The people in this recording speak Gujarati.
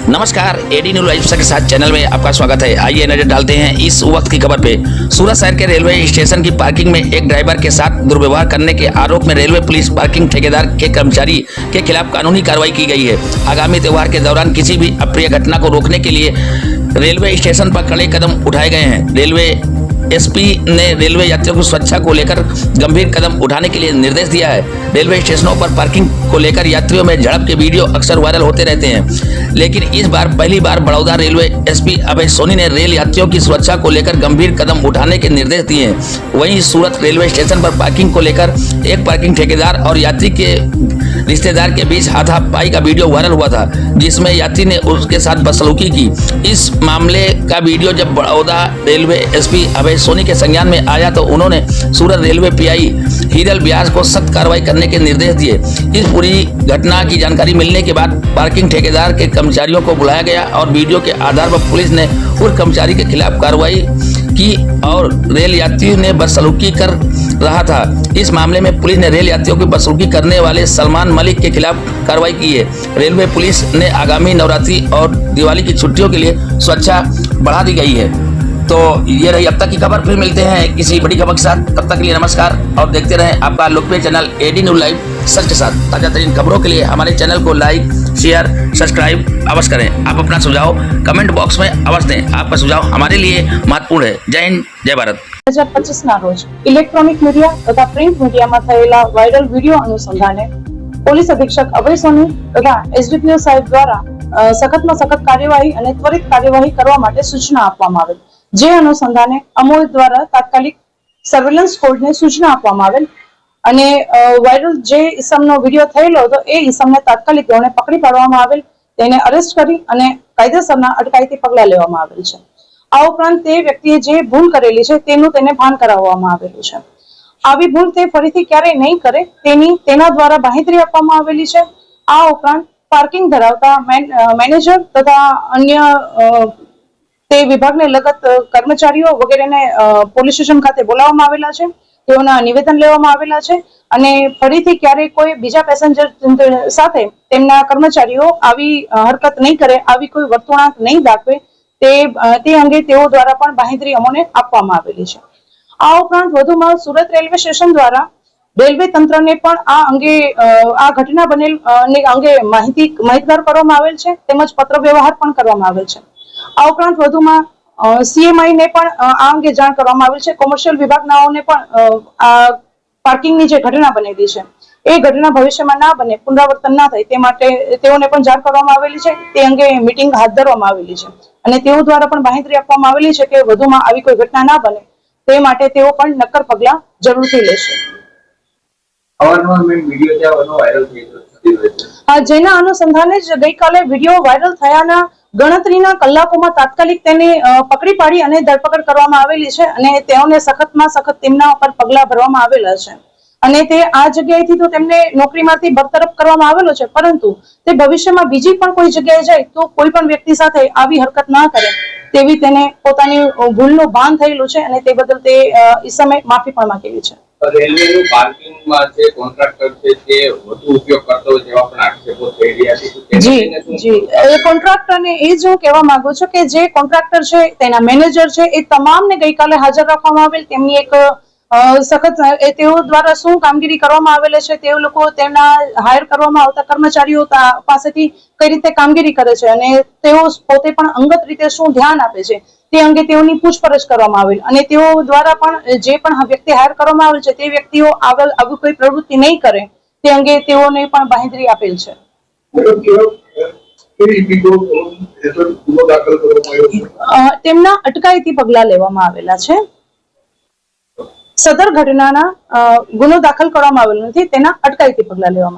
नमस्कार, एडी न्यूज लाइव के साथ चैनल में आपका स्वागत है। आइए नजर डालते हैं इस वक्त की खबर पे। सूरत शहर के रेलवे स्टेशन की पार्किंग में एक ड्राइवर के साथ दुर्व्यवहार करने के आरोप में रेलवे पुलिस पार्किंग ठेकेदार के कर्मचारी के खिलाफ कानूनी कार्रवाई की गई है। आगामी त्योहार के दौरान किसी भी अप्रिय घटना को रोकने के लिए रेलवे स्टेशन पर कड़े कदम उठाए गए हैं। रेलवे एसपी ने रेलवे यात्रियों की सुरक्षा को लेकर गंभीर कदम उठाने के लिए निर्देश दिया है। रेलवे स्टेशनों पर पार्किंग को लेकर यात्रियों में झड़प के वीडियो अक्सर वायरल होते रहते हैं, लेकिन इस बार पहली बार बड़ौदा रेलवे एसपी अभय सोनी ने रेल यात्रियों की सुरक्षा को लेकर गंभीर कदम उठाने के निर्देश दिए हैं। वहीं सूरत रेलवे स्टेशन पर पार्किंग को लेकर एक पार्किंग ठेकेदार और यात्री के रिश्तेदार के बीच हाथापाई का वीडियो वायरल हुआ था, जिसमें यात्री ने उसके साथ बदसलूकी की। इस मामले का वीडियो जब बड़ौदा रेलवे एसपी अभय सोनी के संज्ञान में आया तो उन्होंने सूरत रेलवे पीआई हीरल व्यास को सख्त कार्रवाई करने के निर्देश दिए। इस पूरी घटना की जानकारी मिलने के बाद पार्किंग ठेकेदार के कर्मचारियों को बुलाया गया और वीडियो के आधार पर पुलिस ने उस कर्मचारी के खिलाफ कार्रवाई की और रेल यात्रियों ने बदसलूकी कर रहा था। इस मामले में पुलिस ने रेल यात्रियों की बदसलूकी करने वाले सलमान मलिक के खिलाफ कार्रवाई की है। रेलवे पुलिस ने आगामी नवरात्रि और दिवाली की छुट्टियों के लिए सुरक्षा बढ़ा दी गई है। तो ये रही अब तक की खबर। फिर मिलते हैं किसी बड़ी खबर के साथ। तब तक के लिए नमस्कार और देखते रहें आपका लोकप्रिय चैनल एडी न्यूज लाइव सच के साथ। ताजा तरीन खबरों के लिए हमारे चैनल को लाइक, शेयर, सब्सक्राइब अवश्य करें। आप अपना सुझाव कमेंट बॉक्स में अवश्य दें। आपका सुझाव हमारे लिए महत्वपूर्ण है। जय हिंद, जय भारत। 2025 ના રોજ ઇલેક્ટ્રોનિક મીડિયા તથા પ્રિન્ટ મીડિયામાં થયેલા વાયરલ વિડીયો અનુસંધાને પોલીસ અધિક્ષક અભય સોની તથા એસડીપીઓ સાહેબ દ્વારા સખતમાં સખત કાર્યવાહી અને ત્વરિત કાર્યવાહી કરવા માટે સૂચના આપવામાં આવેલ, જે અનુસંધાને અમોલ દ્વારા તાત્કાલિક સર્વેલન્સ કોડને સૂચના આપવામાં આવેલ અને વાયરલ જે ઇસમનો વિડીયો થયેલો હતો એ ઇસમને તાત્કાલિક ધોરણે પકડી પાડવામાં આવેલ, તેને અરેસ્ટ કરી અને કાયદેસરના અટકાયતી પગલાં લેવામાં આવેલ છે। આ ઉપરાંત તે વ્યક્તિએ જે ભૂલ કરેલી છે તેનું તેને ભાન કરાવવામાં આવેલું છે। આવી ભૂલ તે ફરીથી ક્યારેય નહીં કરે તેના દ્વારા બાંહેધરી આપવામાં આવેલી છે। આ ઉપરાંત પાર્કિંગ ધરાવતા મેનેજર તથા અન્ય તે વિભાગને લગત કર્મચારીઓ વગેરેને પોલીસ સ્ટેશન ખાતે બોલાવવામાં આવેલા છે, તેઓના નિવેદન લેવામાં આવેલા છે અને ફરીથી ક્યારેય કોઈ બીજા પેસેન્જર સાથે તેમના કર્મચારીઓ આવી હરકત નહીં કરે, આવી કોઈ વર્તણૂક નહીં દાખવે તે અંગે તેઓ દ્વારા પણ બાંહેધરી અમોને આપવામાં આવેલી છે। આ ઉપરાંત વધુમાં સુરત રેલવે સ્ટેશન દ્વારા રેલવે તંત્રને પણ આ અંગે આ ઘટના બનેલ અંગે માહિતગાર કરવામાં આવેલ છે, તેમજ પત્ર વ્યવહાર પણ કરવામાં આવેલ છે। આ ઉપરાંત વધુમાં સીએમઆઈ ને પણ આ અંગે જાણ કરવામાં આવેલ છે। કોમર્શિયલ વિભાગનાઓને પણ આ પાર્કિંગની જે ઘટના બનેલી છે એ ઘટના ભવિષ્યમાં ના બને, પુનરાવર્તન ના થાય તે માટે તેઓને પણ જાણ કરવામાં આવેલી છે। તે અંગે મીટિંગ હાથ ધરવામાં આવેલી છે અને તેઓ દ્વારા પણ બાંહેધરી આપવામાં આવેલી છે કે વધુમાં આવી કોઈ ઘટના ના બને તે માટે તેઓ પણ નક્કર પગલાં જરૂરથી લેશે। જેના અનુસંધાને જ ગઈકાલે વિડીયો વાયરલ થયાના ગણતરીના કલાકોમાં તાત્કાલિક તેને પકડી પાડી અને ધરપકડ કરવામાં આવેલી છે અને તેઓને સખતમાં સખત તેમના ઉપર પગલાં ભરવામાં આવેલા છે અને તે આ જગ્યાએથી તો તેમને નોકરીમાંથી બરતરફ કરવામાં આવેલો છે, પરંતુ તે ભવિષ્યમાં બીજી પણ કોઈ જગ્યાએ જાય તો કોઈ પણ વ્યક્તિ સાથે આવી હરકત ના કરે તેવી તેને પોતાની ભૂલનું ભાન થયેલું છે અને તે બદલ તે ઈસમે માફી પણ માંગેલી છે। રેલવેનું પાર્કિંગમાં જે કોન્ટ્રાક્ટર છે તે વધુ ઉપયોગ કરતો હોય તેવા પણ આક્ષેપો થઈ રહ્યા છે। જી એ કોન્ટ્રાક્ટરને એ જ હું કહેવા માંગુ છું કે જે કોન્ટ્રાક્ટર છે તેના મેનેજર છે એ તમામને ગઈકાલે હાજર રાખવામાં આવેલ, તેમની એક સખત તેઓ દ્વારા શું કામગીરી કરવામાં આવેલી છે, તેઓ લોકો તેમના હાયર કરવામાં આવતા કર્મચારીઓ પાસેથી કઈ રીતે કામગીરી કરે છે અને તેઓ પોતે પણ અંગત રીતે શું ધ્યાન આપે છે તે અંગે તેઓની પૂછપરછ કરવામાં આવેલ અને તેઓ દ્વારા પણ જે પણ વ્યક્તિ હાયર કરવામાં આવેલ છે તે વ્યક્તિઓ આવી કોઈ પ્રવૃત્તિ નહીં કરે તે અંગે તેઓને પણ બાંહેધરી આપેલ છે। તેમના અટકાયતી પગલાં લેવામાં આવેલા છે। સદર ઘટનાના ગુનો દાખલ કરવામાં આવેલો નથી, તેના અટકાયતી પગલાં લેવામાં